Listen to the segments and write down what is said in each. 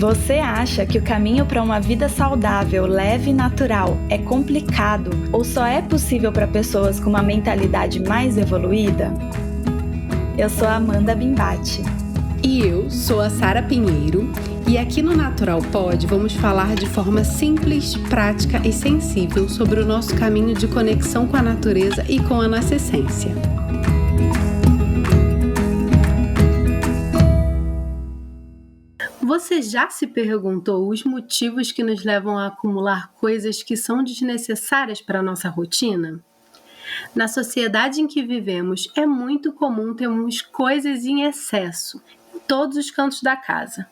Você acha que o caminho para uma vida saudável, leve e natural é complicado ou só é possível para pessoas com uma mentalidade mais evoluída? Eu sou a Amanda Bimbati. E eu sou a Sara Pinheiro, e aqui no Natural Pod vamos falar de forma simples, prática e sensível sobre o nosso caminho de conexão com a natureza e com a nossa essência. Você já se perguntou os motivos que nos levam a acumular coisas que são desnecessárias para a nossa rotina? Na sociedade em que vivemos, é muito comum termos coisas em excesso em todos os cantos da casa.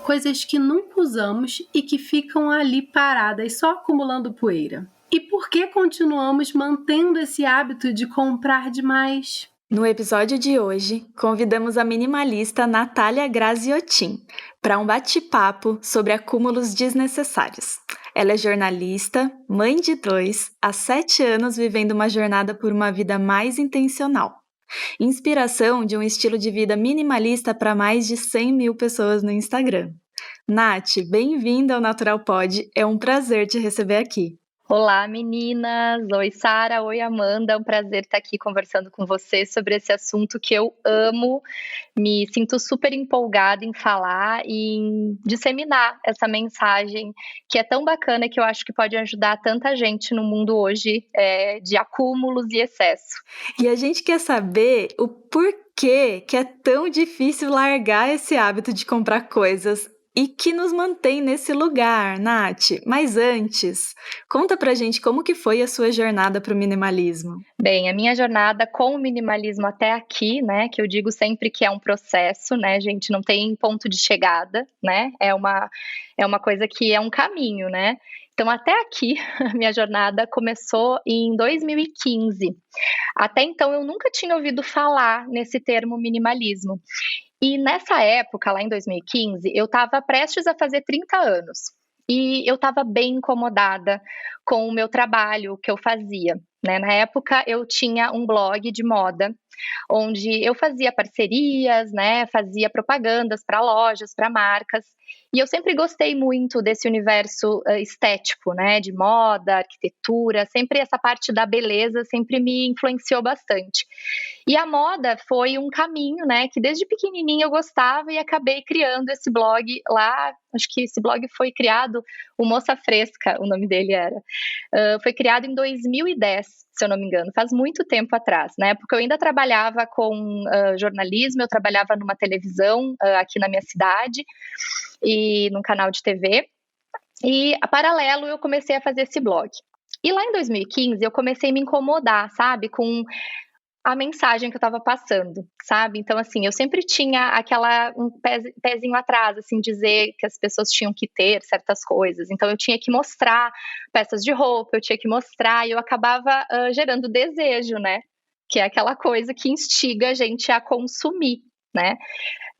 Coisas que nunca usamos e que ficam ali paradas, só acumulando poeira. E por que continuamos mantendo esse hábito de comprar demais? No episódio de hoje, convidamos a minimalista Natália Graziotin para um bate-papo sobre acúmulos desnecessários. Ela é jornalista, mãe de 2, há 7 anos vivendo uma jornada por uma vida mais intencional. Inspiração de um estilo de vida minimalista para mais de 100 mil pessoas no Instagram. Nath, bem-vinda ao Natural Pod, é um prazer te receber aqui. Olá, meninas! Oi, Sara! Oi, Amanda! É um prazer estar aqui conversando com vocês sobre esse assunto que eu amo. Me sinto super empolgada em falar e em disseminar essa mensagem que é tão bacana, que eu acho que pode ajudar tanta gente no mundo hoje de acúmulos e excesso. E a gente quer saber o porquê que é tão difícil largar esse hábito de comprar coisas e que nos mantém nesse lugar, Nath. Mas antes, conta pra gente como que foi a sua jornada pro minimalismo. Bem, a minha jornada com o minimalismo até aqui, né, que eu digo sempre que é um processo, né, gente, não tem ponto de chegada, né, é uma coisa que é um caminho, né. Então, até aqui, a minha jornada começou em 2015. Até então, eu nunca tinha ouvido falar nesse termo minimalismo. E nessa época, lá em 2015, eu estava prestes a fazer 30 anos. E eu estava bem incomodada com o meu trabalho, o que eu fazia, né? Na época, eu tinha um blog de moda, onde eu fazia parcerias, né? Fazia propagandas para lojas, para marcas. E eu sempre gostei muito desse universo estético, né? De moda, arquitetura, sempre essa parte da beleza sempre me influenciou bastante. E a moda foi um caminho, né, que desde pequenininha eu gostava e acabei criando esse blog lá. Acho que esse blog foi criado, o Moça Fresca, o nome dele era. Foi criado em 2010, se eu não me engano, faz muito tempo atrás, né, porque eu ainda trabalhava com jornalismo, eu trabalhava numa televisão aqui na minha cidade e num canal de TV. E, a paralelo, eu comecei a fazer esse blog. E lá em 2015, eu comecei a me incomodar, sabe, com a mensagem que eu estava passando, sabe? Então, assim, eu sempre tinha um pezinho atrás, assim, dizer que as pessoas tinham que ter certas coisas. Então, eu tinha que mostrar peças de roupa, eu tinha que mostrar, e eu acabava gerando desejo, né? Que é aquela coisa que instiga a gente a consumir, né?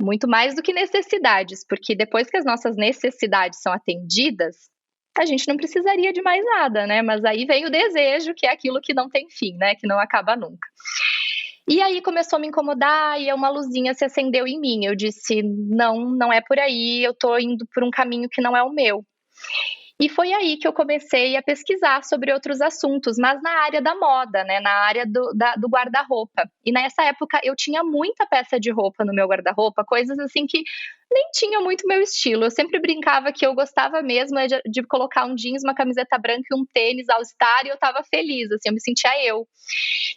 Muito mais do que necessidades, porque depois que as nossas necessidades são atendidas, a gente não precisaria de mais nada, né? Mas aí vem o desejo, que é aquilo que não tem fim, né? Que não acaba nunca. E aí começou a me incomodar e uma luzinha se acendeu em mim. Eu disse, não é por aí, eu tô indo por um caminho que não é o meu. E foi aí que eu comecei a pesquisar sobre outros assuntos, mas na área da moda, né, na área do guarda-roupa. E nessa época eu tinha muita peça de roupa no meu guarda-roupa, coisas assim que nem tinham muito meu estilo. Eu sempre brincava que eu gostava mesmo de colocar um jeans, uma camiseta branca e um tênis All-Star, e eu tava feliz, assim, eu me sentia eu.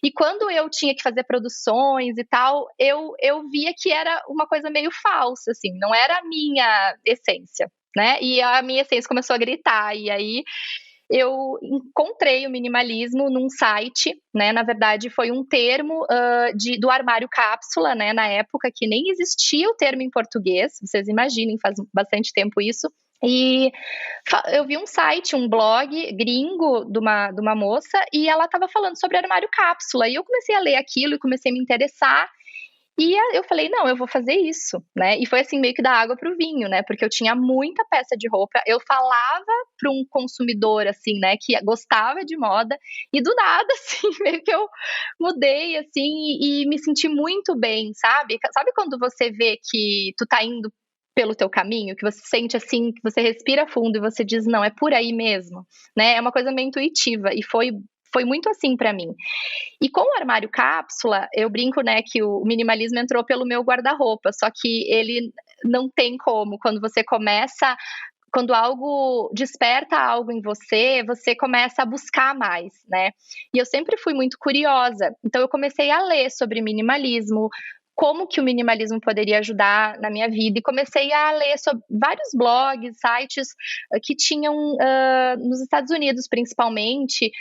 E quando eu tinha que fazer produções e tal, eu via que era uma coisa meio falsa, assim, não era a minha essência, né? E a minha essência começou a gritar, e aí eu encontrei o minimalismo num site, né? Na verdade, foi um termo do armário cápsula, né? Na época que nem existia o termo em português, vocês imaginem, faz bastante tempo isso. E eu vi um site, um blog gringo de uma moça, e ela estava falando sobre armário cápsula. E eu comecei a ler aquilo e comecei a me interessar. E eu falei, não, eu vou fazer isso, né? E foi assim, meio que da água pro vinho, né? Porque eu tinha muita peça de roupa, eu falava para um consumidor, assim, né, que gostava de moda, e do nada, assim, meio que eu mudei, assim, e me senti muito bem, sabe? Sabe quando você vê que tu tá indo pelo teu caminho, que você sente assim, que você respira fundo e você diz, não, é por aí mesmo, né? É uma coisa meio intuitiva e foi muito assim para mim. E com o armário cápsula, eu brinco, né, que o minimalismo entrou pelo meu guarda-roupa, só que ele não tem como, quando algo desperta algo em você, você começa a buscar mais, né? E eu sempre fui muito curiosa, então eu comecei a ler sobre minimalismo, como que o minimalismo poderia ajudar na minha vida, e comecei a ler sobre vários blogs, sites que tinham nos Estados Unidos, principalmente,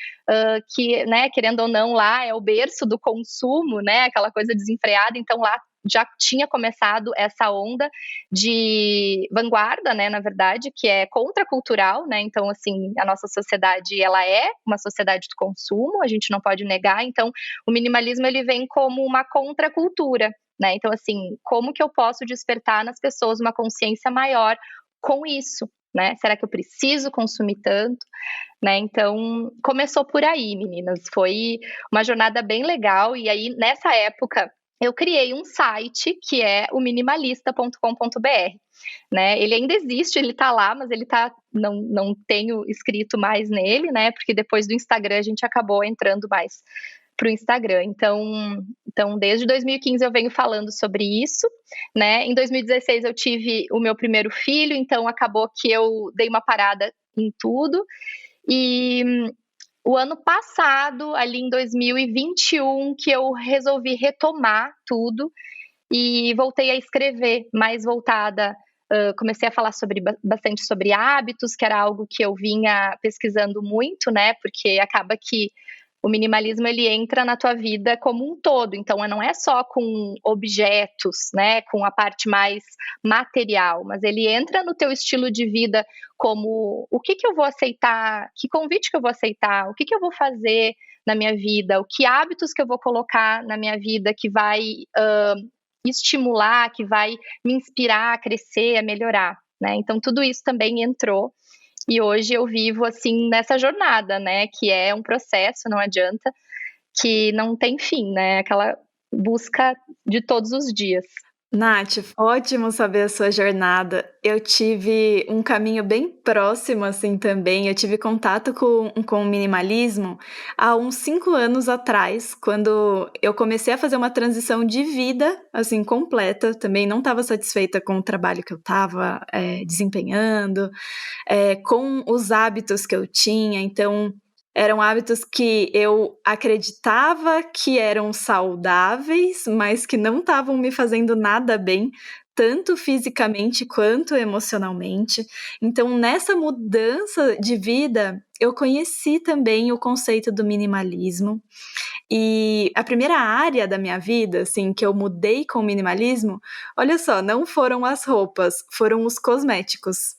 que, né, querendo ou não, lá é o berço do consumo, né, aquela coisa desenfreada, então lá já tinha começado essa onda de vanguarda, né, na verdade, que é contracultural, né, então, assim, a nossa sociedade, ela é uma sociedade do consumo, a gente não pode negar, então, o minimalismo, ele vem como uma contracultura, né, então, assim, como que eu posso despertar nas pessoas uma consciência maior com isso, né, será que eu preciso consumir tanto, né, então, começou por aí, meninas, foi uma jornada bem legal, e aí, nessa época, eu criei um site que é o minimalista.com.br, né? Ele ainda existe, ele tá lá, mas ele tá, não tenho escrito mais nele, né? Porque depois do Instagram a gente acabou entrando mais pro Instagram. Então desde 2015 eu venho falando sobre isso, né? Em 2016 eu tive o meu primeiro filho, então acabou que eu dei uma parada em tudo. E o ano passado, ali em 2021, que eu resolvi retomar tudo e voltei a escrever, mais voltada. Comecei a falar bastante sobre hábitos, que era algo que eu vinha pesquisando muito, né? Porque acaba que o minimalismo, ele entra na tua vida como um todo, então não é só com objetos, né, com a parte mais material, mas ele entra no teu estilo de vida como o que eu vou aceitar, que convite que eu vou aceitar, o que eu vou fazer na minha vida, o que hábitos que eu vou colocar na minha vida que vai estimular, que vai me inspirar a crescer, a melhorar, né, então tudo isso também entrou. E hoje eu vivo, assim, nessa jornada, né? Que é um processo, não adianta, que não tem fim, né? Aquela busca de todos os dias. Nath, ótimo saber a sua jornada. Eu tive um caminho bem próximo, assim, também. Eu tive contato com o minimalismo há uns 5 anos atrás, quando eu comecei a fazer uma transição de vida, assim, completa. Também não estava satisfeita com o trabalho que eu estava desempenhando, com os hábitos que eu tinha. Então, eram hábitos que eu acreditava que eram saudáveis, mas que não estavam me fazendo nada bem, tanto fisicamente quanto emocionalmente. Então, nessa mudança de vida, eu conheci também o conceito do minimalismo. E a primeira área da minha vida, assim, que eu mudei com o minimalismo, olha só, não foram as roupas, foram os cosméticos.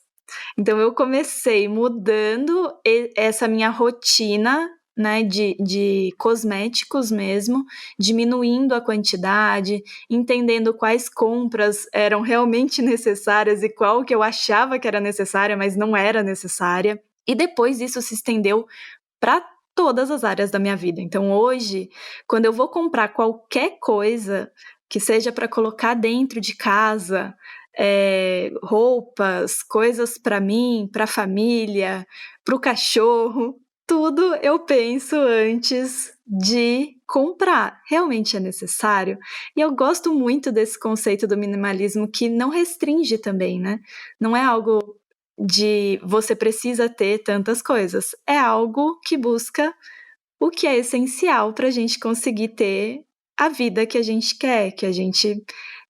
Então eu comecei mudando essa minha rotina, né, de cosméticos mesmo, diminuindo a quantidade, entendendo quais compras eram realmente necessárias e qual que eu achava que era necessária, mas não era necessária. E depois isso se estendeu para todas as áreas da minha vida. Então hoje, quando eu vou comprar qualquer coisa que seja para colocar dentro de casa, roupas, coisas para mim, para a família, para o cachorro, tudo eu penso antes de comprar. Realmente é necessário? E eu gosto muito desse conceito do minimalismo que não restringe também, né? Não é algo de você precisa ter tantas coisas. É algo que busca o que é essencial para a gente conseguir ter a vida que a gente quer, que a gente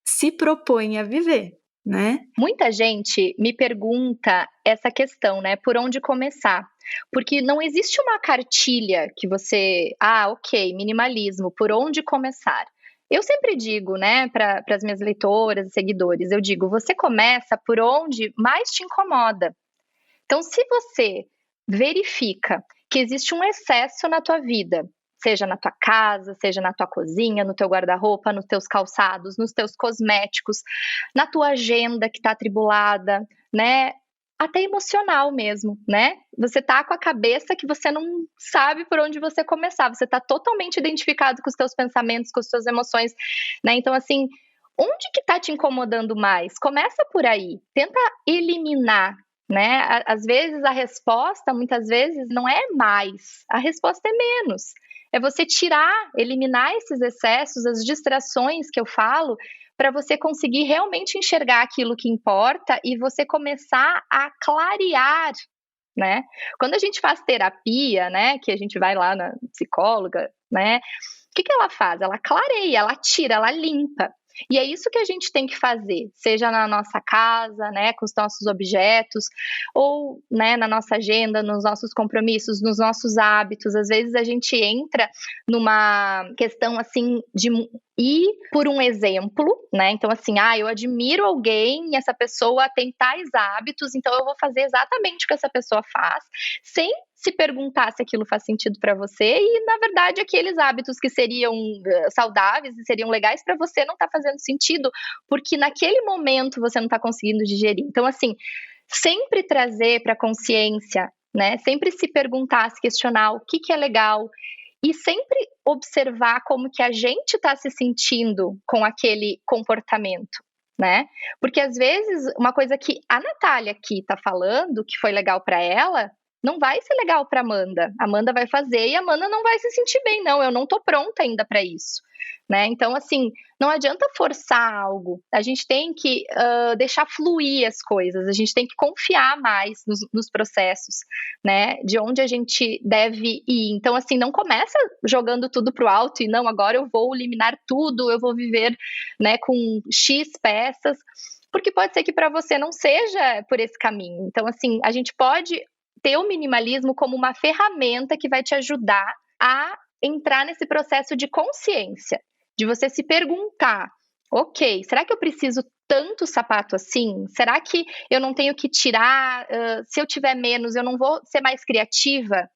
se propõe a viver, né? Muita gente me pergunta essa questão, né? Por onde começar? Porque não existe uma cartilha que você, ok, minimalismo, por onde começar? Eu sempre digo, né, para as minhas leitoras e seguidores, eu digo, você começa por onde mais te incomoda. Então, se você verifica que existe um excesso na tua vida, seja na tua casa, seja na tua cozinha, no teu guarda-roupa, nos teus calçados, nos teus cosméticos, na tua agenda que está atribulada, né? Até emocional mesmo, né? Você tá com a cabeça que você não sabe por onde você começar, você tá totalmente identificado com os teus pensamentos, com as suas emoções, né? Então, assim, onde que tá te incomodando mais? Começa por aí, tenta eliminar, né? Às vezes a resposta, muitas vezes, não é mais, a resposta é menos. É você tirar, eliminar esses excessos, as distrações que eu falo, para você conseguir realmente enxergar aquilo que importa e você começar a clarear, né? Quando a gente faz terapia, né, que a gente vai lá na psicóloga, né, o que que ela faz? Ela clareia, ela tira, ela limpa. E é isso que a gente tem que fazer, seja na nossa casa, né, com os nossos objetos, ou, né, na nossa agenda, nos nossos compromissos, nos nossos hábitos. Às vezes a gente entra numa questão assim de ir por um exemplo, né? Então, assim, eu admiro alguém e essa pessoa tem tais hábitos, então eu vou fazer exatamente o que essa pessoa faz, sem se perguntar se aquilo faz sentido para você e, na verdade, aqueles hábitos que seriam saudáveis e seriam legais para você não tá fazendo sentido, porque naquele momento você não tá conseguindo digerir. Então, assim, sempre trazer para consciência, né? Sempre se perguntar, se questionar o que é legal e sempre observar como que a gente está se sentindo com aquele comportamento, né? Porque às vezes uma coisa que a Natália aqui está falando, que foi legal para ela, não vai ser legal para Amanda. A Amanda vai fazer e a Amanda não vai se sentir bem, não. Eu não tô pronta ainda para isso, né? Então, assim, não adianta forçar algo. A gente tem que deixar fluir as coisas. A gente tem que confiar mais nos processos, né? De onde a gente deve ir. Então, assim, não começa jogando tudo pro alto e não, agora eu vou eliminar tudo, eu vou viver, né, com X peças, porque pode ser que para você não seja por esse caminho. Então, assim, a gente pode ter o minimalismo como uma ferramenta que vai te ajudar a entrar nesse processo de consciência, de você se perguntar, ok, será que eu preciso tanto sapato assim? Será que eu não tenho que tirar? Se eu tiver menos, eu não vou ser mais criativa?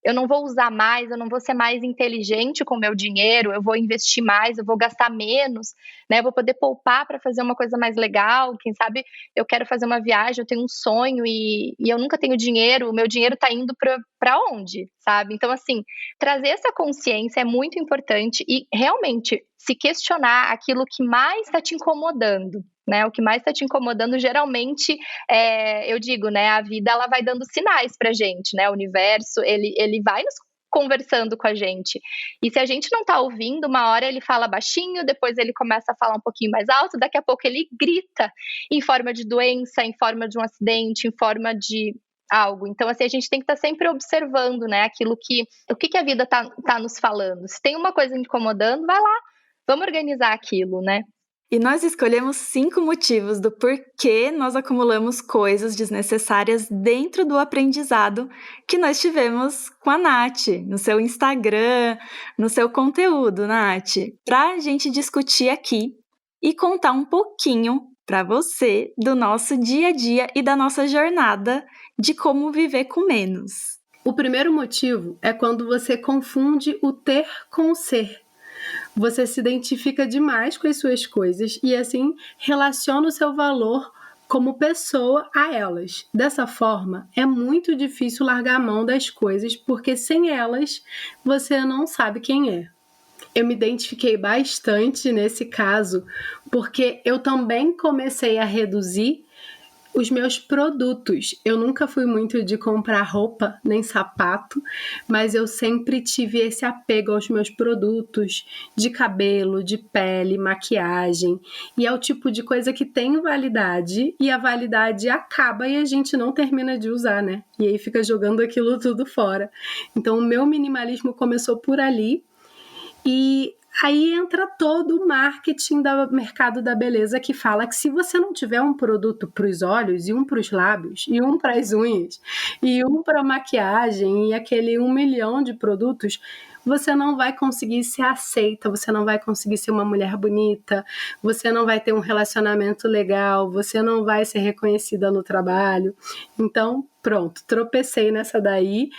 Eu não vou usar mais, eu não vou ser mais inteligente com o meu dinheiro, eu vou investir mais, eu vou gastar menos, né? Eu vou poder poupar para fazer uma coisa mais legal. Quem sabe eu quero fazer uma viagem, eu tenho um sonho e eu nunca tenho dinheiro, o meu dinheiro está indo para onde, sabe? Então, assim, trazer essa consciência é muito importante e realmente se questionar aquilo que mais está te incomodando. Né, o que mais está te incomodando, geralmente, eu digo, né, a vida ela vai dando sinais pra gente, né, o universo, ele vai nos conversando com a gente, e se a gente não tá ouvindo, uma hora ele fala baixinho, depois ele começa a falar um pouquinho mais alto, daqui a pouco ele grita, em forma de doença, em forma de um acidente, em forma de algo. Então, assim, a gente tem que estar sempre observando, né, o que a vida tá nos falando. Se tem uma coisa incomodando, vai lá, vamos organizar aquilo, né. E nós escolhemos 5 motivos do porquê nós acumulamos coisas desnecessárias dentro do aprendizado que nós tivemos com a Nath, no seu Instagram, no seu conteúdo, Nath, para a gente discutir aqui e contar um pouquinho para você do nosso dia a dia e da nossa jornada de como viver com menos. O primeiro motivo é quando você confunde o ter com o ser. Você se identifica demais com as suas coisas e, assim, relaciona o seu valor como pessoa a elas. Dessa forma, é muito difícil largar a mão das coisas, porque sem elas, você não sabe quem é. Eu me identifiquei bastante nesse caso, porque eu também comecei a reduzir os meus produtos. Eu nunca fui muito de comprar roupa nem sapato, mas eu sempre tive esse apego aos meus produtos de cabelo, de pele, maquiagem, e é o tipo de coisa que tem validade e a validade acaba e a gente não termina de usar, né? E aí fica jogando aquilo tudo fora. Então o meu minimalismo começou por ali e aí entra todo o marketing do mercado da beleza que fala que se você não tiver um produto para os olhos, e um para os lábios, e um para as unhas, e um para a maquiagem, e aquele 1 milhão de produtos, você não vai conseguir ser aceita, você não vai conseguir ser uma mulher bonita, você não vai ter um relacionamento legal, você não vai ser reconhecida no trabalho. Então, pronto, tropecei nessa daí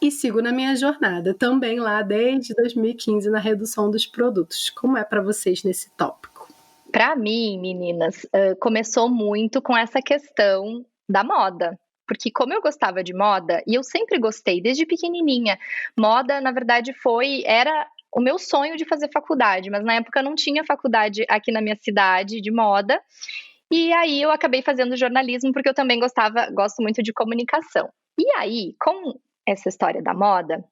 e sigo na minha jornada, também lá desde 2015 na redução dos produtos. Como é para vocês nesse tópico? Para mim, meninas, começou muito com essa questão da moda. Porque como eu gostava de moda, e eu sempre gostei, desde pequenininha, moda, na verdade, era o meu sonho de fazer faculdade, mas na época não tinha faculdade aqui na minha cidade de moda. E aí eu acabei fazendo jornalismo porque eu também gosto muito de comunicação. E aí, com essa história da moda,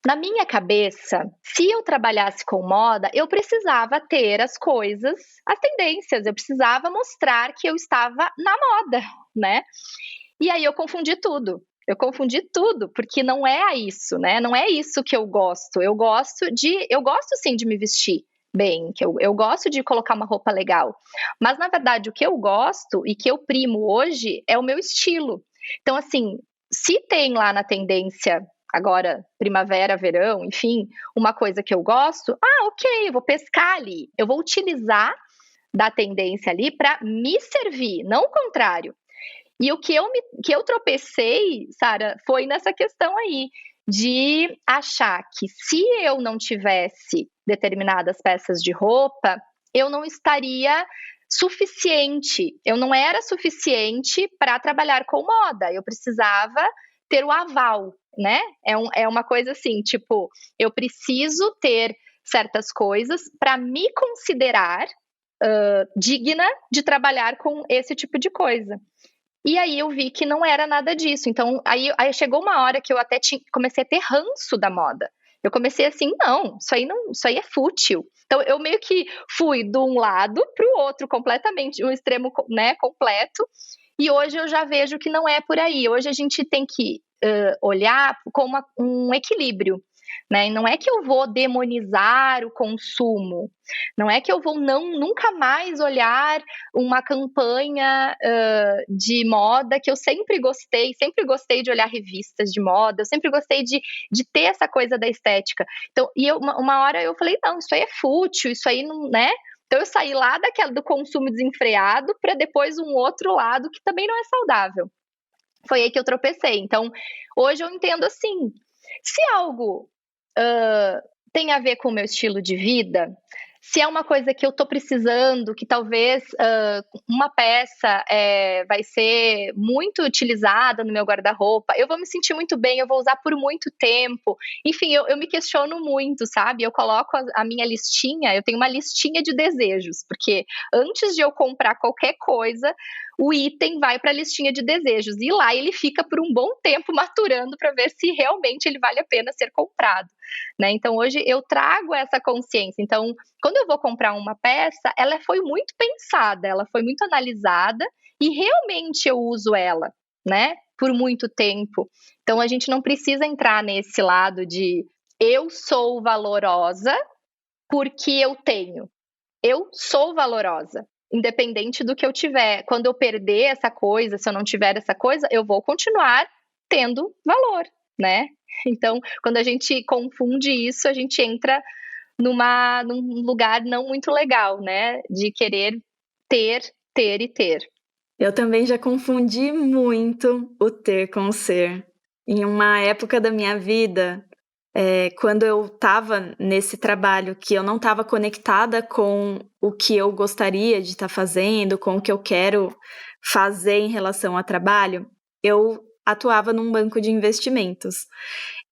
na minha cabeça, se eu trabalhasse com moda, eu precisava ter as coisas, as tendências, eu precisava mostrar que eu estava na moda, né? E aí eu confundi tudo. Eu confundi tudo, porque não é isso, né? Não é isso que eu gosto. Eu gosto sim de me vestir bem, eu gosto de colocar uma roupa legal. Mas na verdade o que eu gosto e que eu primo hoje é o meu estilo. Então assim, se tem lá na tendência agora primavera, verão, enfim, uma coisa que eu gosto, ok, eu vou pescar ali. Eu vou utilizar da tendência ali para me servir, não o contrário. E o que eu tropecei, Sara, foi nessa questão aí, de achar que se eu não tivesse determinadas peças de roupa, eu não estaria suficiente, eu não era suficiente para trabalhar com moda, eu precisava ter o aval, né? É uma coisa assim, tipo, eu preciso ter certas coisas para me considerar digna de trabalhar com esse tipo de coisa. E aí eu vi que não era nada disso. Então, aí chegou uma hora que eu até comecei a ter ranço da moda. Eu comecei assim, não, isso aí é fútil. Então, eu meio que fui de um lado para o outro, completamente, um extremo, né, completo. E hoje eu já vejo que não é por aí. Hoje a gente tem que olhar como um equilíbrio. Né? E não é que eu vou demonizar o consumo, não é que eu vou nunca mais olhar uma campanha de moda que eu sempre gostei de olhar revistas de moda, eu sempre gostei de ter essa coisa da estética. Então, uma hora eu falei, não, isso aí é fútil, isso aí não, né? Então eu saí lá do consumo desenfreado para depois um outro lado que também não é saudável. Foi aí que eu tropecei. Então, hoje eu entendo assim, se algo tem a ver com o meu estilo de vida, se é uma coisa que eu estou precisando, que talvez uma peça vai ser muito utilizada no meu guarda-roupa, eu vou me sentir muito bem, eu vou usar por muito tempo. Enfim, eu me questiono muito, sabe? Eu coloco a minha listinha, eu tenho uma listinha de desejos, porque antes de eu comprar qualquer coisa, o item vai para a listinha de desejos. E lá ele fica por um bom tempo maturando para ver se realmente ele vale a pena ser comprado. Né? Então, hoje eu trago essa consciência. Então, quando eu vou comprar uma peça, ela foi muito pensada, ela foi muito analisada e realmente eu uso ela, né? Por muito tempo. Então, a gente não precisa entrar nesse lado de eu sou valorosa porque eu tenho. Eu sou valorosa, independente do que eu tiver. Quando eu perder essa coisa, se eu não tiver essa coisa, eu vou continuar tendo valor, né? Então, quando a gente confunde isso, a gente entra num lugar não muito legal, né? De querer ter e ter. Eu também já confundi muito o ter com o ser. Em uma época da minha vida, quando eu estava nesse trabalho que eu não estava conectada com o que eu gostaria de estar fazendo, com o que eu quero fazer em relação ao trabalho, eu atuava num banco de investimentos.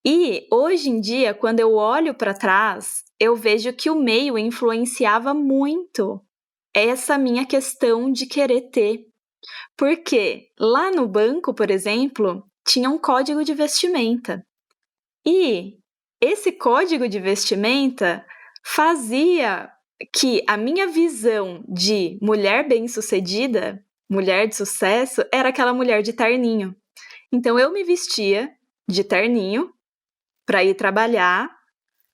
E hoje em dia, quando eu olho para trás, eu vejo que o meio influenciava muito essa minha questão de querer ter. Porque lá no banco, por exemplo, tinha um código de vestimenta. E esse código de vestimenta fazia que a minha visão de mulher bem-sucedida, mulher de sucesso, era aquela mulher de terninho. Então eu me vestia de terninho para ir trabalhar,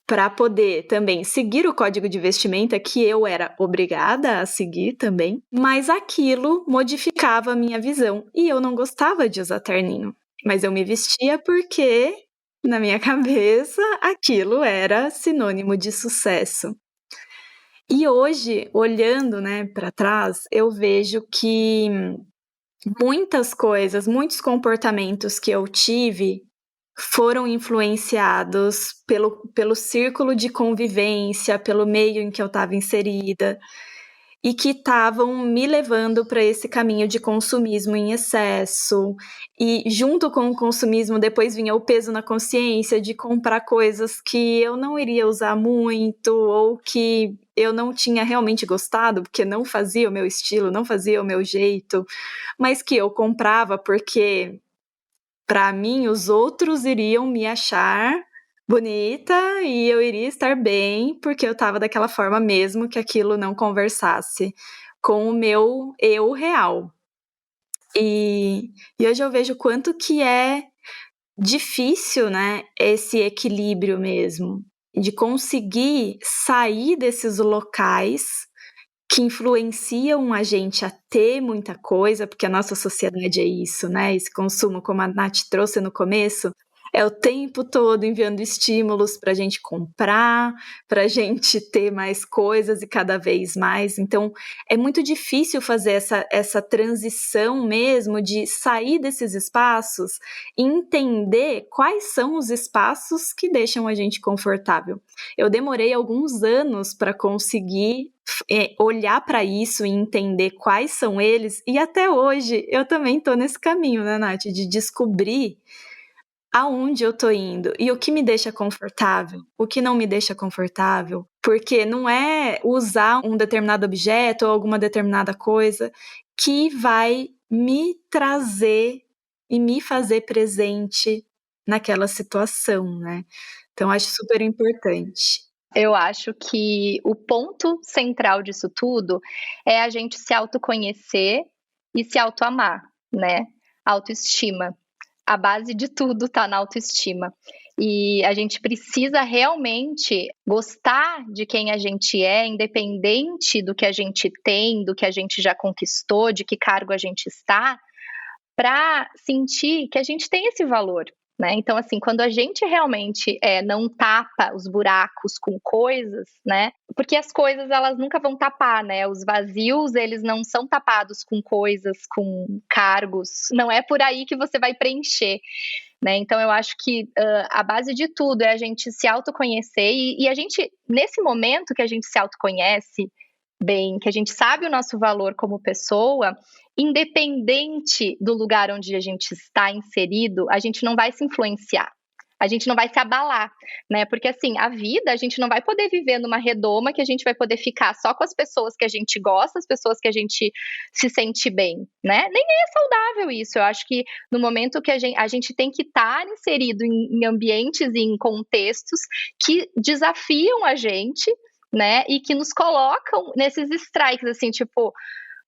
para poder também seguir o código de vestimenta que eu era obrigada a seguir também, mas aquilo modificava a minha visão e eu não gostava de usar terninho, mas eu me vestia porque na minha cabeça aquilo era sinônimo de sucesso. E hoje, olhando, né, para trás, eu vejo que muitas coisas, muitos comportamentos que eu tive foram influenciados pelo círculo de convivência, pelo meio em que eu estava inserida. e que estavam me levando para esse caminho de consumismo em excesso. E junto com o consumismo, depois vinha o peso na consciência de comprar coisas que eu não iria usar muito ou que eu não tinha realmente gostado, porque não fazia o meu estilo, não fazia o meu jeito, mas que eu comprava porque, para mim, os outros iriam me achar bonita e eu iria estar bem, porque eu estava daquela forma mesmo que aquilo não conversasse com o meu eu real. E hoje eu vejo quanto que é difícil, né, esse equilíbrio mesmo, de conseguir sair desses locais que influenciam a gente a ter muita coisa, porque a nossa sociedade é isso, né? Esse consumo, como a Nath trouxe no começo, é o tempo todo enviando estímulos para a gente comprar, para a gente ter mais coisas e cada vez mais. Então, é muito difícil fazer essa transição mesmo de sair desses espaços e entender quais são os espaços que deixam a gente confortável. Eu demorei alguns anos para conseguir olhar para isso e entender quais são eles, e até hoje eu também estou nesse caminho, né, Nath, de descobrir aonde eu tô indo e o que me deixa confortável, o que não me deixa confortável, porque não é usar um determinado objeto ou alguma determinada coisa que vai me trazer e me fazer presente naquela situação, né? Então acho super importante. Eu acho que o ponto central disso tudo é a gente se autoconhecer e se autoamar, né? Autoestima. A base de tudo está na autoestima. E a gente precisa realmente gostar de quem a gente é, independente do que a gente tem, do que a gente já conquistou, de que cargo a gente está, para sentir que a gente tem esse valor. Né? Então, assim, quando a gente realmente não tapa os buracos com coisas, né? Porque as coisas, elas nunca vão tapar, né? Os vazios, eles não são tapados com coisas, com cargos. Não é por aí que você vai preencher. Né? Então, eu acho que a base de tudo é a gente se autoconhecer e a gente, nesse momento que a gente se autoconhece bem, que a gente sabe o nosso valor como pessoa, independente do lugar onde a gente está inserido, a gente não vai se influenciar. A gente não vai se abalar, né? Porque assim, a vida, a gente não vai poder viver numa redoma que a gente vai poder ficar só com as pessoas que a gente gosta, as pessoas que a gente se sente bem, né? Nem é saudável isso. Eu acho que no momento que a gente tem que estar inserido em ambientes e em contextos que desafiam a gente, né? E que nos colocam nesses strikes, assim, tipo,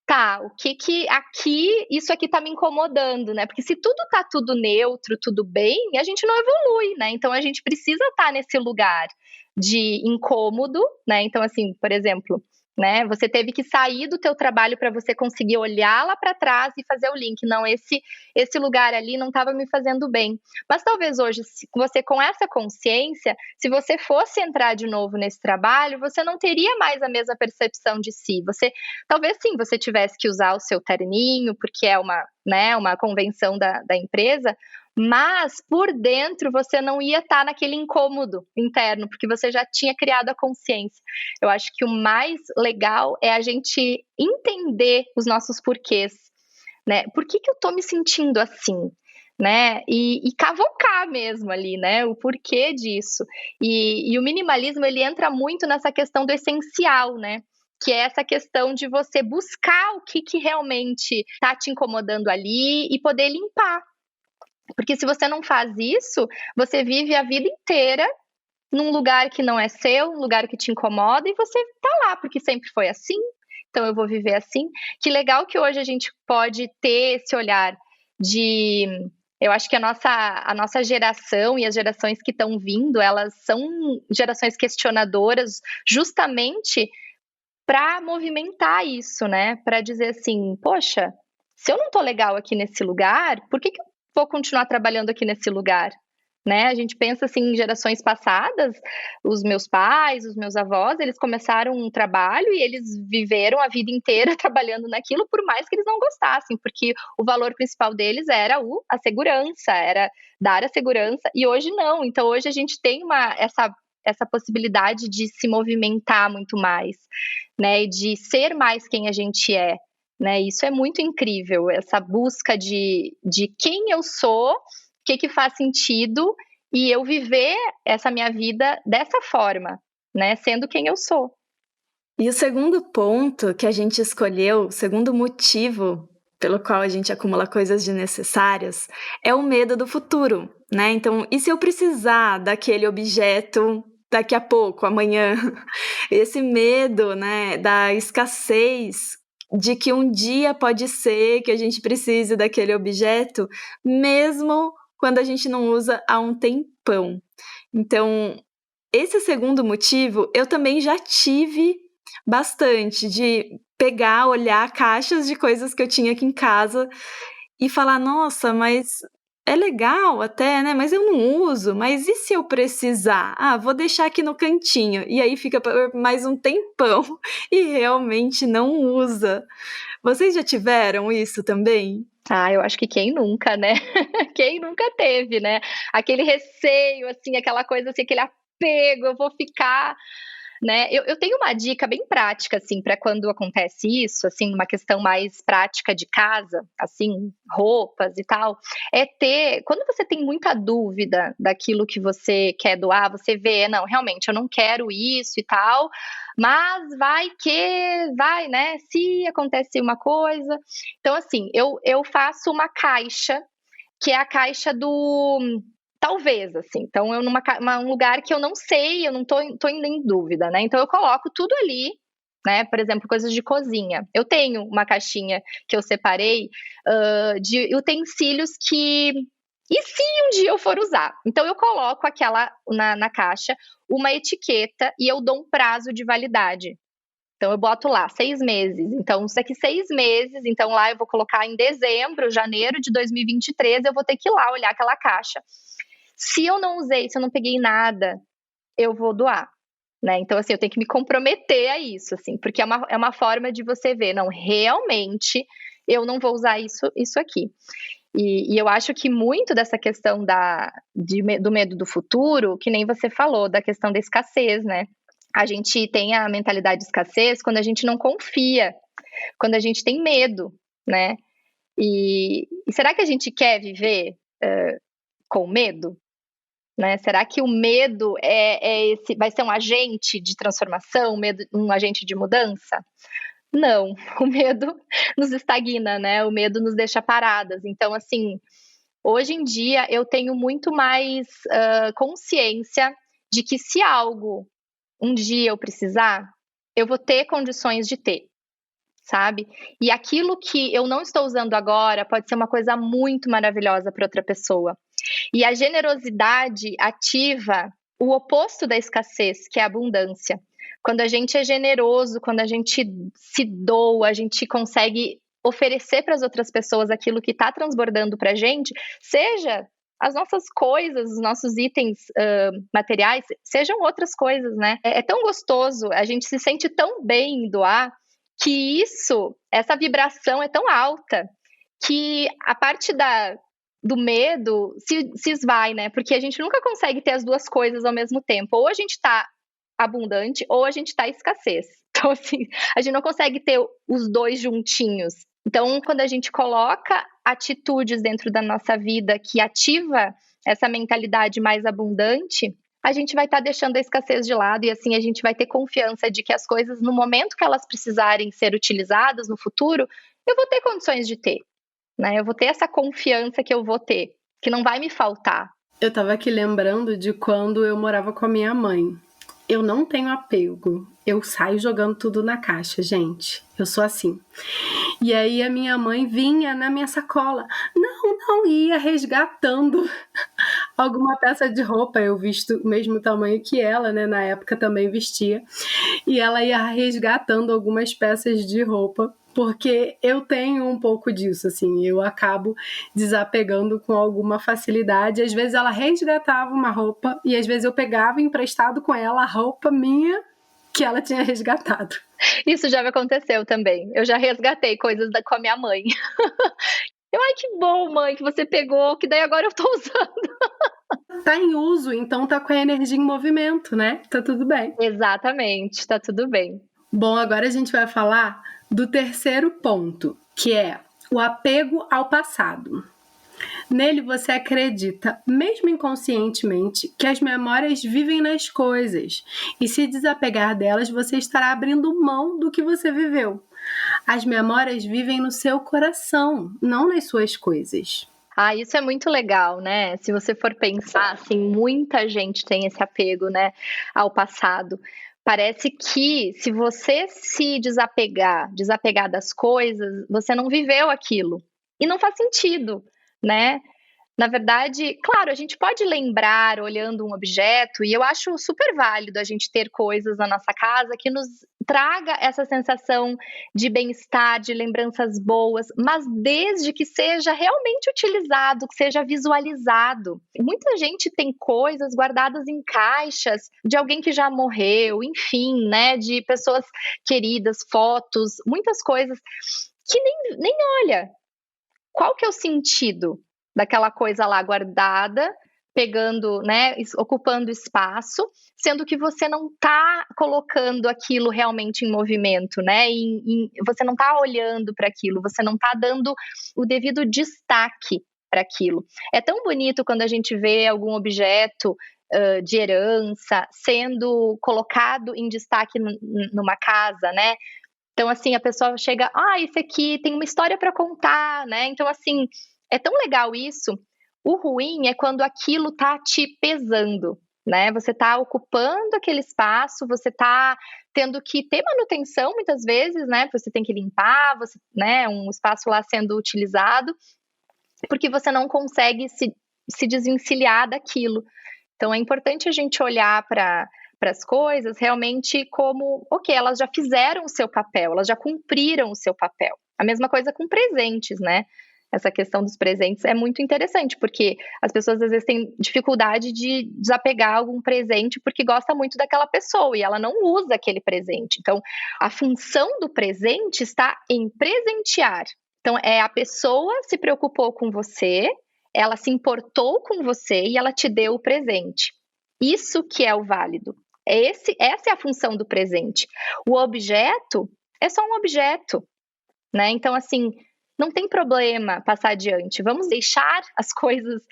tá, o que aqui, isso aqui tá me incomodando, né? Porque se tudo neutro, tudo bem, a gente não evolui, né? Então a gente precisa estar nesse lugar de incômodo, né? Então, assim, por exemplo, né? Você teve que sair do teu trabalho para você conseguir olhar lá para trás e fazer o link. Não, esse lugar ali não estava me fazendo bem. Mas talvez hoje, você com essa consciência, se você fosse entrar de novo nesse trabalho, você não teria mais a mesma percepção de si. Talvez sim, você tivesse que usar o seu terninho, porque é uma convenção da empresa, mas por dentro você não ia estar naquele incômodo interno, porque você já tinha criado a consciência. Eu acho que o mais legal é a gente entender os nossos porquês, né? Por que eu tô me sentindo assim? Né? E cavocar mesmo ali, né? O porquê disso. E o minimalismo, ele entra muito nessa questão do essencial, né? Que é essa questão de você buscar o que realmente tá te incomodando ali e poder limpar. Porque se você não faz isso, você vive a vida inteira num lugar que não é seu, um lugar que te incomoda, e você tá lá, porque sempre foi assim, então eu vou viver assim. Que legal que hoje a gente pode ter esse olhar de... Eu acho que a nossa geração e as gerações que estão vindo, elas são gerações questionadoras justamente para movimentar isso, né? Para dizer assim, poxa, se eu não tô legal aqui nesse lugar, por que eu vou continuar trabalhando aqui nesse lugar? Né? A gente pensa assim em gerações passadas, os meus pais, os meus avós, eles começaram um trabalho e eles viveram a vida inteira trabalhando naquilo, por mais que eles não gostassem, porque o valor principal deles era a segurança, era dar a segurança, e hoje não. Então hoje a gente tem essa possibilidade de se movimentar muito mais, né? E de ser mais quem a gente é, né? Isso é muito incrível, essa busca de quem eu sou, o que faz sentido, e eu viver essa minha vida dessa forma, né? Sendo quem eu sou. E o segundo ponto que a gente escolheu, o segundo motivo pelo qual a gente acumula coisas desnecessárias, é o medo do futuro, né? Então, e se eu precisar daquele objeto daqui a pouco, amanhã? Esse medo, né, da escassez, de que um dia pode ser que a gente precise daquele objeto, mesmo quando a gente não usa há um tempão. Então, esse segundo motivo, eu também já tive bastante, de pegar, olhar caixas de coisas que eu tinha aqui em casa e falar: "Nossa, mas é legal até, né, mas eu não uso, mas e se eu precisar? Ah, vou deixar aqui no cantinho", e aí fica por mais um tempão e realmente não usa. Vocês já tiveram isso também? Ah, eu acho que quem nunca, né? Quem nunca teve, né? Aquele receio, assim, aquela coisa assim, aquele apego, eu vou ficar, né? Eu tenho uma dica bem prática, assim, para quando acontece isso, assim, uma questão mais prática de casa, assim, roupas e tal, quando você tem muita dúvida daquilo que você quer doar, você vê, não, realmente, eu não quero isso e tal, mas vai, né? Se acontece uma coisa. Então, assim, eu faço uma caixa, que é a caixa do talvez, assim. Então, um lugar que eu não sei, eu não tô indo em dúvida, né? Então, eu coloco tudo ali, né? Por exemplo, coisas de cozinha. Eu tenho uma caixinha que eu separei de utensílios que. E se um dia eu for usar? Então, eu coloco aquela na caixa, uma etiqueta e eu dou um prazo de validade. Então, eu boto lá 6 meses. Então, daqui 6 meses, então lá eu vou colocar em dezembro, janeiro de 2023, eu vou ter que ir lá olhar aquela caixa. Se eu não usei, se eu não peguei nada, eu vou doar, né? Então, assim, eu tenho que me comprometer a isso, assim, porque é uma forma de você ver, não, realmente eu não vou usar isso aqui. E eu acho que muito dessa questão do medo do futuro, que nem você falou, da questão da escassez, né? A gente tem a mentalidade de escassez quando a gente não confia, quando a gente tem medo, né? E será que a gente quer viver com medo? Né? Será que o medo vai ser um agente de transformação, um agente de mudança? Não, o medo nos estagna, né? O medo nos deixa paradas. Então, assim, hoje em dia eu tenho muito mais consciência de que se algo um dia eu precisar, eu vou ter condições de ter, sabe? E aquilo que eu não estou usando agora pode ser uma coisa muito maravilhosa para outra pessoa. E a generosidade ativa o oposto da escassez, que é a abundância. Quando a gente é generoso, quando a gente se doa, a gente consegue oferecer para as outras pessoas aquilo que está transbordando para a gente, seja as nossas coisas, os nossos itens materiais, sejam outras coisas, né? É tão gostoso, a gente se sente tão bem em doar, que essa vibração é tão alta, que a parte do medo se esvai, né? Porque a gente nunca consegue ter as duas coisas ao mesmo tempo. Ou a gente está abundante, ou a gente está em escassez. Então, assim, a gente não consegue ter os dois juntinhos. Então, quando a gente coloca atitudes dentro da nossa vida que ativa essa mentalidade mais abundante, a gente vai estar deixando a escassez de lado e assim a gente vai ter confiança de que as coisas, no momento que elas precisarem ser utilizadas no futuro, eu vou ter condições de ter, né? Eu vou ter essa confiança que eu vou ter, que não vai me faltar. Eu tava aqui lembrando de quando eu morava com a minha mãe. Eu não tenho apego. Eu saio jogando tudo na caixa, gente. Eu sou assim. E aí a minha mãe vinha na minha sacola. Não, ia resgatando alguma peça de roupa. Eu visto o mesmo tamanho que ela, né? Na época também vestia. E ela ia resgatando algumas peças de roupa. Porque eu tenho um pouco disso, assim, eu acabo desapegando com alguma facilidade. Às vezes ela resgatava uma roupa e às vezes eu pegava emprestado com ela a roupa minha que ela tinha resgatado. Isso já me aconteceu também. Eu já resgatei coisas com a minha mãe. Ai, que bom, mãe, que você pegou, que daí agora eu tô usando. tá em uso, então tá com a energia em movimento, né? Tá tudo bem. Exatamente, tá tudo bem. Bom, agora a gente vai falar do terceiro ponto, que é o apego ao passado. Nele você acredita, mesmo inconscientemente, que as memórias vivem nas coisas, e se desapegar delas, você estará abrindo mão do que você viveu. As memórias vivem no seu coração, não nas suas coisas. Isso é muito legal, né? Se você for pensar, assim, muita gente tem esse apego, né, ao passado. Parece que se você se desapegar das coisas, você não viveu aquilo. E não faz sentido, né? Na verdade, claro, a gente pode lembrar olhando um objeto, e eu acho super válido a gente ter coisas na nossa casa que nos traga essa sensação de bem-estar, de lembranças boas, mas desde que seja realmente utilizado, que seja visualizado. Muita gente tem coisas guardadas em caixas de alguém que já morreu, enfim, né, de pessoas queridas, fotos, muitas coisas que nem olha. Qual que é o sentido daquela coisa lá guardada, pegando, né, ocupando espaço, sendo que você não está colocando aquilo realmente em movimento, né? Você não está olhando para aquilo, você não está dando o devido destaque para aquilo. É tão bonito quando a gente vê algum objeto de herança sendo colocado em destaque numa casa, né? Então, assim, a pessoa chega, esse aqui tem uma história para contar, né? Então, assim, é tão legal isso. O ruim é quando aquilo tá te pesando, né? Você tá ocupando aquele espaço, você tá tendo que ter manutenção muitas vezes, né? Você tem que limpar, né? Um espaço lá sendo utilizado, porque você não consegue se desvencilhar daquilo. Então, é importante a gente olhar para as coisas realmente como, ok, elas já fizeram o seu papel, elas já cumpriram o seu papel. A mesma coisa com presentes, né? Essa questão dos presentes é muito interessante, porque as pessoas às vezes têm dificuldade de desapegar algum presente porque gosta muito daquela pessoa e ela não usa aquele presente. Então, a função do presente está em presentear. Então, a pessoa se preocupou com você, ela se importou com você e ela te deu o presente. Isso que é o válido. Essa é a função do presente. O objeto é só um objeto, né? Então, assim, não tem problema passar adiante. Vamos deixar as coisas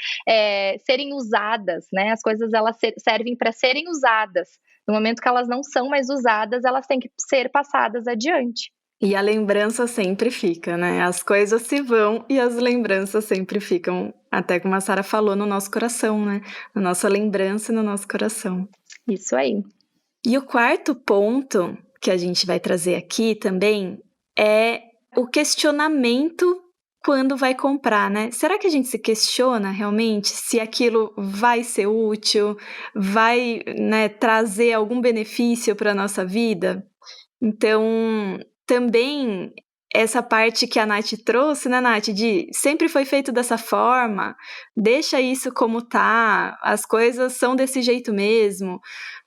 serem usadas, né? As coisas elas servem para serem usadas. No momento que elas não são mais usadas, elas têm que ser passadas adiante. E a lembrança sempre fica, né? As coisas se vão e as lembranças sempre ficam, até como a Sara falou, no nosso coração, né? Na nossa lembrança e no nosso coração. Isso aí. E o quarto ponto que a gente vai trazer aqui também é o questionamento quando vai comprar, né? Será que a gente se questiona realmente se aquilo vai ser útil, vai, né, trazer algum benefício para a nossa vida? Então, também essa parte que a Nath trouxe, né, Nath, de sempre foi feito dessa forma, deixa isso como tá, as coisas são desse jeito mesmo.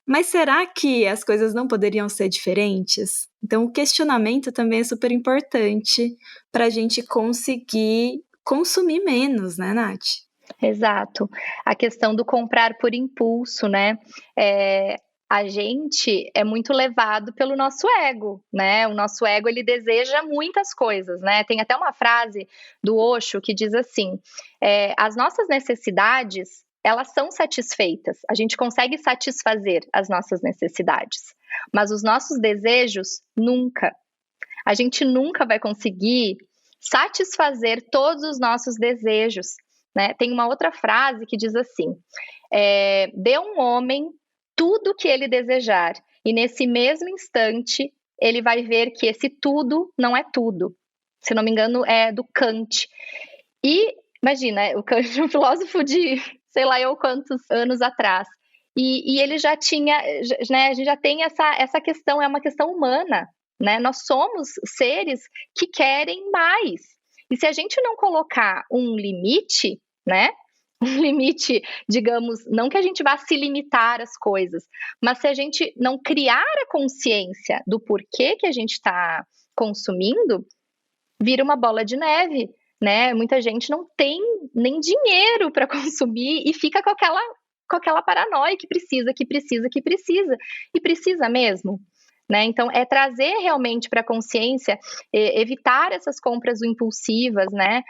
Mas será que as coisas não poderiam ser diferentes? Então, o questionamento também é super importante para a gente conseguir consumir menos, né, Nath? Exato. A questão do comprar por impulso, né? A gente é muito levado pelo nosso ego, né? O nosso ego, ele deseja muitas coisas, né? Tem até uma frase do Osho que diz assim, as nossas necessidades, elas são satisfeitas, a gente consegue satisfazer as nossas necessidades, mas os nossos desejos, nunca. A gente nunca vai conseguir satisfazer todos os nossos desejos, né? Tem uma outra frase que diz assim, dê um homem tudo que ele desejar, e nesse mesmo instante, ele vai ver que esse tudo não é tudo. Se não me engano, é do Kant. E, imagina, o Kant é um filósofo de, sei lá eu quantos anos atrás, e ele já tinha, né, a gente já tem essa questão, é uma questão humana, né? Nós somos seres que querem mais. E se a gente não colocar um limite, né? Um limite, digamos, não que a gente vá se limitar às coisas, mas se a gente não criar a consciência do porquê que a gente está consumindo, vira uma bola de neve, né? Muita gente não tem nem dinheiro para consumir e fica com aquela com aquela paranoia que precisa. E precisa mesmo. Né? Então, é trazer realmente para a consciência, evitar essas compras impulsivas, né?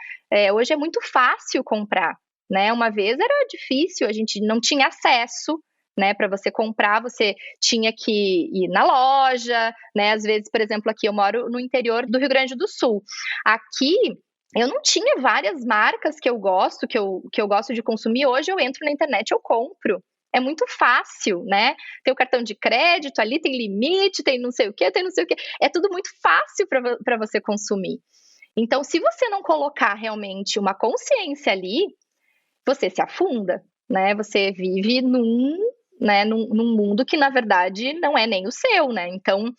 Hoje é muito fácil comprar, né? Uma vez era difícil, a gente não tinha acesso, né? Para você comprar, você tinha que ir na loja, né? Às vezes, por exemplo, aqui eu moro no interior do Rio Grande do Sul. Aqui eu não tinha várias marcas que eu gosto, que eu gosto de consumir. Hoje eu entro na internet, eu compro. É muito fácil, né? Tem o cartão de crédito ali, tem limite, tem não sei o quê, tem não sei o quê. É tudo muito fácil para você consumir. Então, se você não colocar realmente uma consciência ali, você se afunda, né? Você vive num mundo que, na verdade, não é nem o seu, né? Então,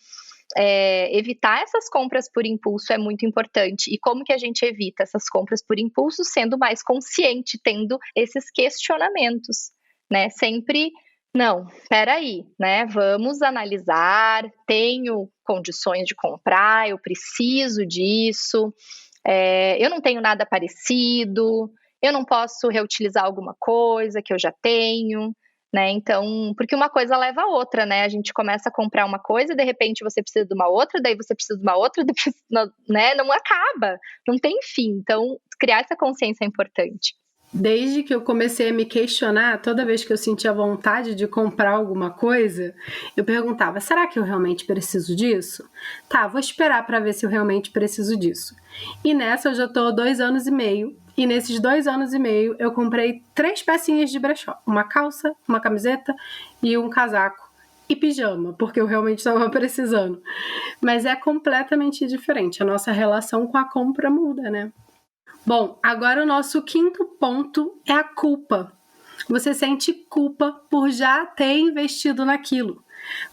evitar essas compras por impulso é muito importante. E como que a gente evita essas compras por impulso? Sendo mais consciente, tendo esses questionamentos. Né? Sempre, não, peraí, né? Vamos analisar, tenho condições de comprar, eu preciso disso, eu não tenho nada parecido, eu não posso reutilizar alguma coisa que eu já tenho, né? Então, porque uma coisa leva a outra, né? A gente começa a comprar uma coisa, de repente você precisa de uma outra, daí você precisa de uma outra, depois, né? Não acaba, não tem fim. Então, criar essa consciência é importante. Desde que eu comecei a me questionar, toda vez que eu sentia vontade de comprar alguma coisa, eu perguntava, será que eu realmente preciso disso? Tá, vou esperar para ver se eu realmente preciso disso. E nessa eu já estou há 2 anos e meio, e nesses 2 anos e meio eu comprei 3 pecinhas de brechó, uma calça, uma camiseta e um casaco. E pijama, porque eu realmente estava precisando. Mas é completamente diferente, a nossa relação com a compra muda, né? Bom, agora o nosso 5º ponto é a culpa. Você sente culpa por já ter investido naquilo.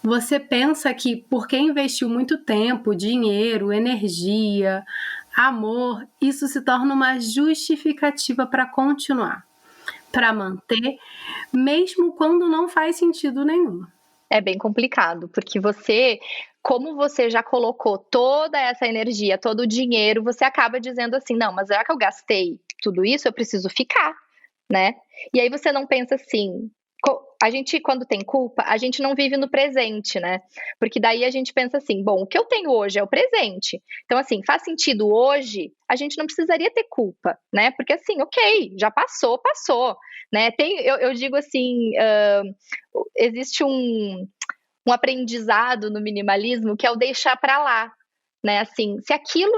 Você pensa que porque investiu muito tempo, dinheiro, energia, amor, isso se torna uma justificativa para continuar, para manter, mesmo quando não faz sentido nenhum. É bem complicado, porque como você já colocou toda essa energia, todo o dinheiro, você acaba dizendo assim, não, mas já que eu gastei tudo isso, eu preciso ficar, né? E aí você não pensa assim, a gente, quando tem culpa, a gente não vive no presente, né? Porque daí a gente pensa assim, bom, o que eu tenho hoje é o presente. Então, assim, faz sentido hoje, a gente não precisaria ter culpa, né? Porque assim, ok, já passou, né? Eu digo assim, existe um aprendizado no minimalismo que é o deixar para lá, né? Assim, se aquilo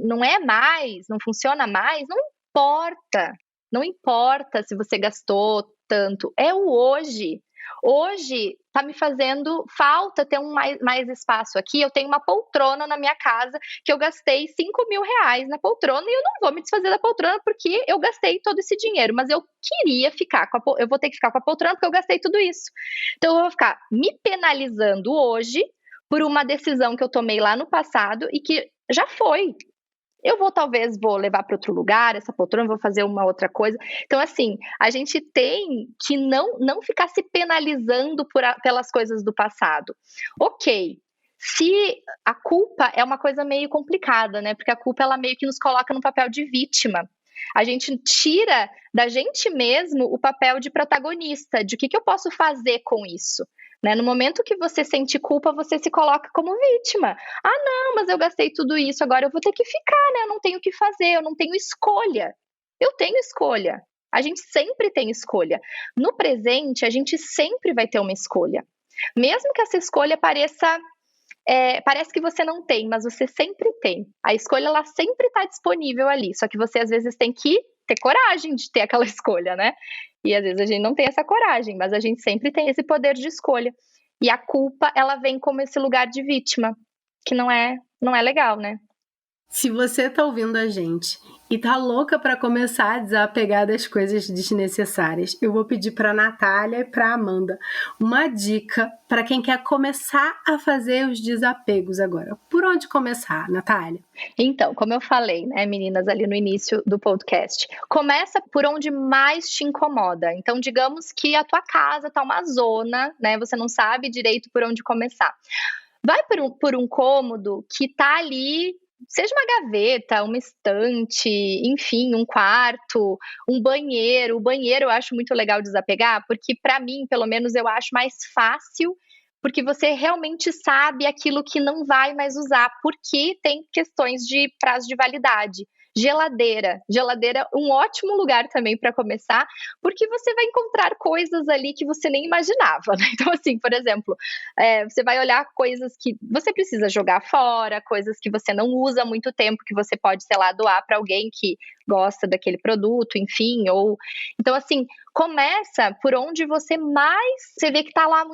não é mais, não funciona mais, não importa se você gastou tanto, é o hoje. Hoje tá me fazendo falta ter mais espaço aqui. Eu tenho uma poltrona na minha casa que eu gastei 5 mil reais na poltrona e eu não vou me desfazer da poltrona porque eu gastei todo esse dinheiro, mas eu queria ficar eu vou ter que ficar com a poltrona porque eu gastei tudo isso. Então eu vou ficar me penalizando hoje por uma decisão que eu tomei lá no passado e que já foi. Eu talvez vou levar para outro lugar essa poltrona, vou fazer uma outra coisa. Então, assim, a gente tem que não ficar se penalizando pelas coisas do passado. Ok, se a culpa é uma coisa meio complicada, né? Porque a culpa, ela meio que nos coloca no papel de vítima. A gente tira da gente mesmo o papel de protagonista, de o que eu posso fazer com isso. Né? No momento que você sente culpa, você se coloca como vítima. Ah, não, mas eu gastei tudo isso, agora eu vou ter que ficar, né? Eu não tenho o que fazer, eu não tenho escolha. Eu tenho escolha. A gente sempre tem escolha. No presente, a gente sempre vai ter uma escolha. Mesmo que essa escolha parece que você não tem, mas você sempre tem. A escolha, ela sempre está disponível ali, só que você às vezes tem que ter coragem de ter aquela escolha, né? E às vezes a gente não tem essa coragem, mas a gente sempre tem esse poder de escolha. E a culpa, ela vem como esse lugar de vítima, que não é legal, né? Se você tá ouvindo a gente e tá louca para começar a desapegar das coisas desnecessárias, eu vou pedir para Natália e para Amanda uma dica para quem quer começar a fazer os desapegos agora. Por onde começar, Natália? Então, como eu falei, né, meninas, ali no início do podcast, começa por onde mais te incomoda. Então, digamos que a tua casa tá uma zona, né? Você não sabe direito por onde começar. Vai por um cômodo que tá ali seja uma gaveta, uma estante, enfim, um quarto, um banheiro. O banheiro eu acho muito legal desapegar, porque para mim, pelo menos, eu acho mais fácil, porque você realmente sabe aquilo que não vai mais usar, porque tem questões de prazo de validade. Geladeira, um ótimo lugar também para começar, porque você vai encontrar coisas ali que você nem imaginava, né? Então, assim, por exemplo, você vai olhar coisas que você precisa jogar fora, coisas que você não usa há muito tempo, que você pode, sei lá, doar para alguém que gosta daquele produto, enfim, ou... Então, assim, começa por onde você vê que tá lá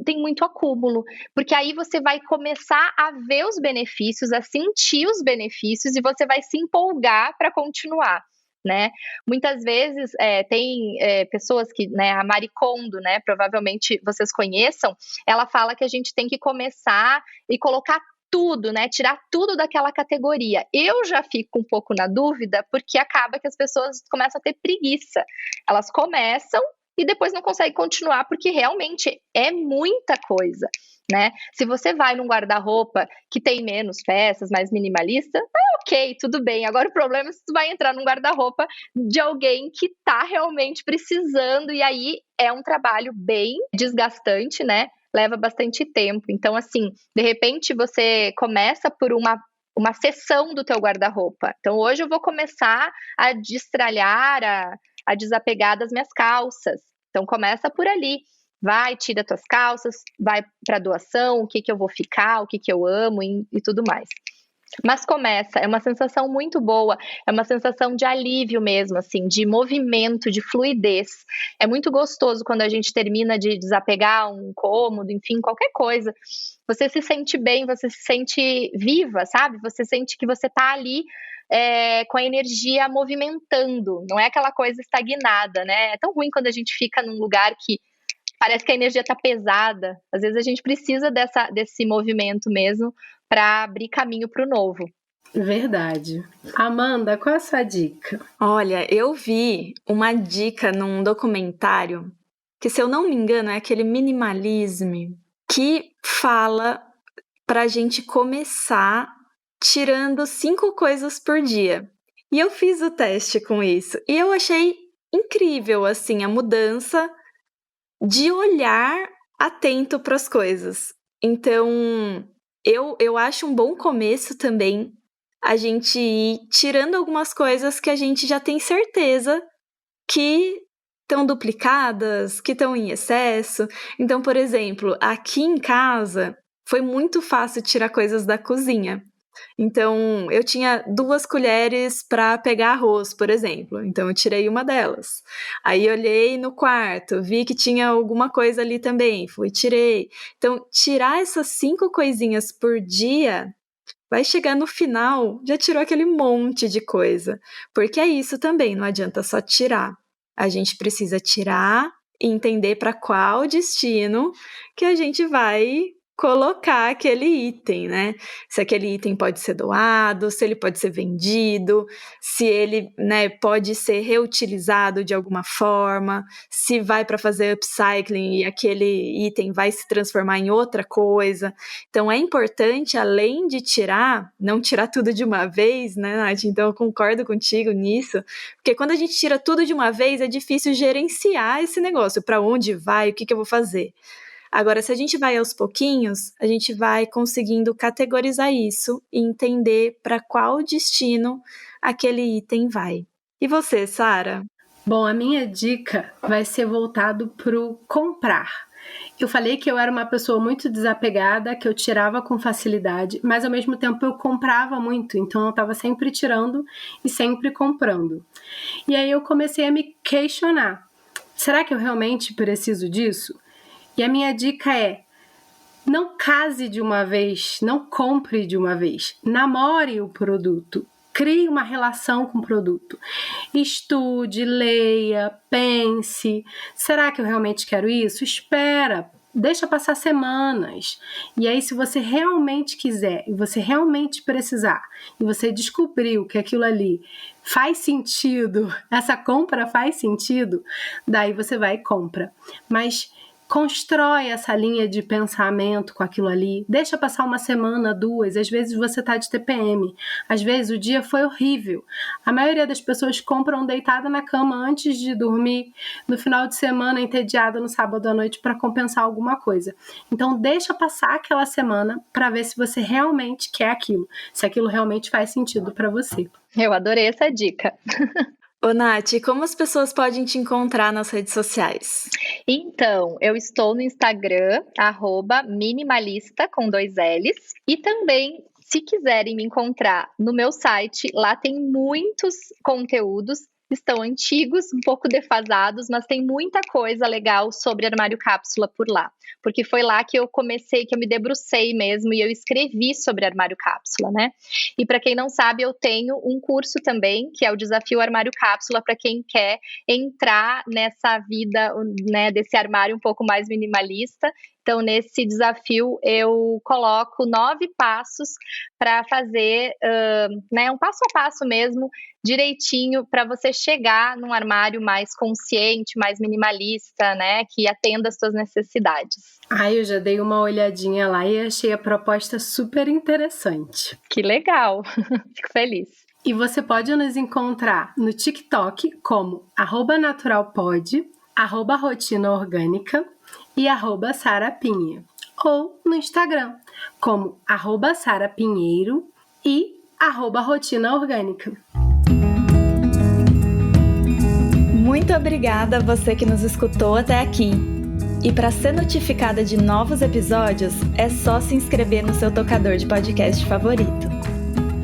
tem muito acúmulo, porque aí você vai começar a ver os benefícios, a sentir os benefícios e você vai se empolgar para continuar, né? Muitas vezes tem pessoas que, né, a Marie Kondo, né, provavelmente vocês conheçam, ela fala que a gente tem que começar e colocar tudo, né, tirar tudo daquela categoria. Eu já fico um pouco na dúvida, porque acaba que as pessoas começam a ter preguiça. Elas começam e depois não conseguem continuar, porque realmente é muita coisa, né? Se você vai num guarda-roupa que tem menos peças, mais minimalista, ok, tudo bem. Agora o problema é se tu vai entrar num guarda-roupa de alguém que tá realmente precisando, e aí é um trabalho bem desgastante, né? Leva bastante tempo. Então, assim, de repente você começa por uma seção do teu guarda-roupa. Então, hoje eu vou começar a destralhar, a desapegar das minhas calças. Então, começa por ali. Vai, tira tuas calças, vai para doação, o que eu vou ficar, o que eu amo e tudo mais. Mas começa, é uma sensação muito boa, é uma sensação de alívio mesmo, assim, de movimento, de fluidez. É muito gostoso quando a gente termina de desapegar um cômodo, enfim, qualquer coisa. Você se sente bem, você se sente viva, sabe? Você sente que você tá ali com a energia movimentando, não é aquela coisa estagnada, né? É tão ruim quando a gente fica num lugar que parece que a energia tá pesada. Às vezes a gente precisa desse movimento mesmo para abrir caminho para o novo. Verdade. Amanda, qual é a sua dica? Olha, eu vi uma dica num documentário que, se eu não me engano, é aquele Minimalism, que fala pra gente começar tirando 5 coisas por dia. E eu fiz o teste com isso. E eu achei incrível, assim, a mudança de olhar atento para as coisas. Então, eu acho um bom começo também a gente ir tirando algumas coisas que a gente já tem certeza que estão duplicadas, que estão em excesso. Então, por exemplo, aqui em casa foi muito fácil tirar coisas da cozinha. Então, eu tinha 2 colheres para pegar arroz, por exemplo. Então, eu tirei uma delas. Aí, olhei no quarto, vi que tinha alguma coisa ali também. Fui, tirei. Então, tirar essas 5 coisinhas por dia, vai chegar no final, já tirou aquele monte de coisa. Porque é isso também, não adianta só tirar. A gente precisa tirar e entender para qual destino que a gente vai colocar aquele item, né? Se aquele item pode ser doado, se ele pode ser vendido, se ele, né, pode ser reutilizado de alguma forma, se vai para fazer upcycling e aquele item vai se transformar em outra coisa. Então é importante, além de tirar, não tirar tudo de uma vez, né, Nath? Então eu concordo contigo nisso, porque quando a gente tira tudo de uma vez, é difícil gerenciar esse negócio, para onde vai, o que eu vou fazer. Agora, se a gente vai aos pouquinhos, a gente vai conseguindo categorizar isso e entender para qual destino aquele item vai. E você, Sara? Bom, a minha dica vai ser voltado para o comprar. Eu falei que eu era uma pessoa muito desapegada, que eu tirava com facilidade, mas ao mesmo tempo eu comprava muito, então eu estava sempre tirando e sempre comprando. E aí eu comecei a me questionar: será que eu realmente preciso disso? E a minha dica é: não case de uma vez, não compre de uma vez, namore o produto. Crie uma relação com o produto. Estude, leia, pense. Será que eu realmente quero isso? Espera, deixa passar semanas. E aí, se você realmente quiser, e você realmente precisar, e você descobriu que aquilo ali faz sentido, essa compra faz sentido, daí você vai e compra. Mas Constrói essa linha de pensamento com aquilo ali, deixa passar uma semana, 2, às vezes você tá de TPM, às vezes o dia foi horrível. A maioria das pessoas compram deitada na cama antes de dormir, no final de semana entediada no sábado à noite para compensar alguma coisa. Então deixa passar aquela semana para ver se você realmente quer aquilo, se aquilo realmente faz sentido para você. Eu adorei essa dica. Ô, Nath, como as pessoas podem te encontrar nas redes sociais? Então, eu estou no Instagram, @minimalista, com 2 L's, e também, se quiserem me encontrar no meu site, lá tem muitos conteúdos, estão antigos, um pouco defasados, mas tem muita coisa legal sobre armário cápsula por lá, porque foi lá que eu comecei, que eu me debrucei mesmo e eu escrevi sobre armário cápsula, né? E para quem não sabe, eu tenho um curso também, que é o Desafio Armário Cápsula, para quem quer entrar nessa vida, né, desse armário um pouco mais minimalista. Então, nesse desafio, eu coloco 9 passos para fazer um passo a passo mesmo, direitinho, para você chegar num armário mais consciente, mais minimalista, né, que atenda às suas necessidades. Eu já dei uma olhadinha lá e achei a proposta super interessante. Que legal! Fico feliz. E você pode nos encontrar no TikTok como @naturalpod, @rotinaorgânica e @sarapinha, ou no Instagram como @sarapinheiro e @rotinaorgânica. Muito obrigada a você que nos escutou até aqui. E para ser notificada de novos episódios, é só se inscrever no seu tocador de podcast favorito.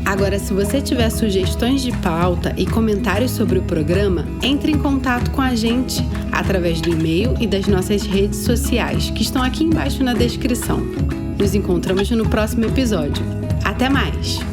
Agora, se você tiver sugestões de pauta e comentários sobre o programa, entre em contato com a gente através do e-mail e das nossas redes sociais, que estão aqui embaixo na descrição. Nos encontramos no próximo episódio. Até mais!